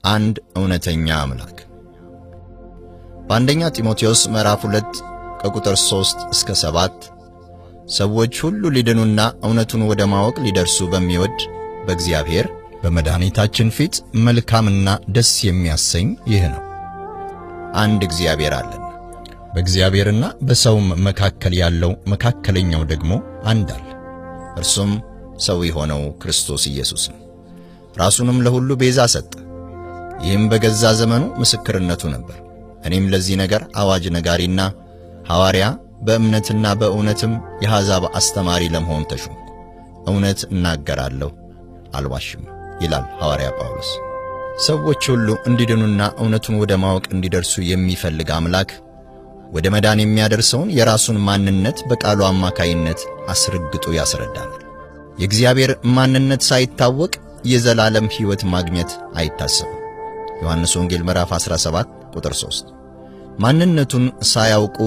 አንድ እውነተኛ አምላክ። በአንደኛ ጢሞቴዎስ ምዕራፍ 2 ከቁጥር 3 እስከ 7 ሰዎች ሁሉ ሊድኑና እውነቱን ወደ ማወቅ ሊደርሱ በሚወድ በእግዚአብሔር በመድኃኒታችን ፊት መልካምና ደስ የሚያሰኝ ይህ ነው። አንድ እግዚአብሔር አለን። በእግዚአብሔርና በሰውም መካከል ያለው መካከለኛው ደግሞ አንድ አለ፣ እርሱም ሰው የሆነው ክርስቶስ ኢየሱስ ነው። ራሱንም ለሁሉ ቤዛ ሰጠ። ይህም በገዛ ዘመኑ ምስክርነቱ ነበር። እኔም ለዚህ ነገር አዋጅ ነጋሪና ሐዋርያ በእምነትና በእውነትም የአሕዛብ አስተማሪ ለመሆን ተሾምኩ። እውነት እናገራለሁ አልዋሽም ይላል ሐዋርያ ጳውሎስ። ሰዎች ሁሉ እንዲድኑና እውነቱን ወደ ማወቅ እንዲደርሱ የሚፈልግ አምላክ ወደ መዳን የሚያደርሰውን የራሱን ማንነት በቃሉ አማካይነት አስረግጦ ያስረዳናል። የእግዚአብሔር ማንነት ሳይታወቅ የዘላለም ሕይወት ማግኘት አይታሰብም። ዮሐንስ ወንጌል ምዕራፍ 17 ቁጥር 3። ማንነቱን ሳያውቁ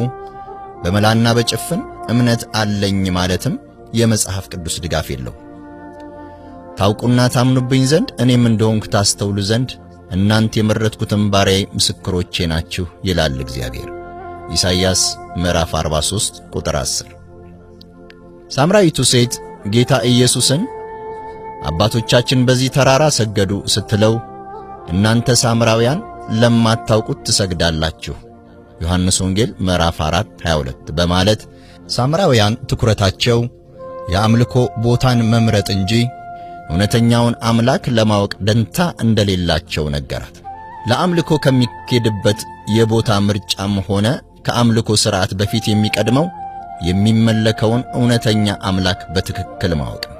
በመላና በጭፍን እምነት አለኝ ማለትም የመጽሐፍ ቅዱስ ድጋፍ የለውም። ታውቁና ታምኑብኝ ዘንድ እኔም እንደሆንኩ ታስተውሉ ዘንድ እናንተ የመረጥኩትን ባሪያዬ ምስክሮቼ ናችሁ ይላል እግዚአብሔር። ኢሳይያስ ምዕራፍ 43 ቁጥር 10። ሳምራዊቱ ሴት ጌታ ኢየሱስን አባቶቻችን በዚህ ተራራ ሰገዱ ስትለው እናንተ ሳምራውያን ለማታውቁት ትሰግዳላችሁ ዮሐንስ ወንጌል ምዕራፍ 4:22 በማለት ሳምራውያን ትኩረታቸው የአምልኮ ቦታን መምረጥ እንጂ እውነተኛውን አምላክ ለማወቅ ደንታ እንደሌላቸው ነገራት። ለአምልኮ ከሚኬድበት የቦታ ምርጫም ሆነ ከአምልኮ ሥርዓት በፊት የሚቀድመው የሚመለከውን እውነተኛ አምላክ በትክክል ማወቅ ነው።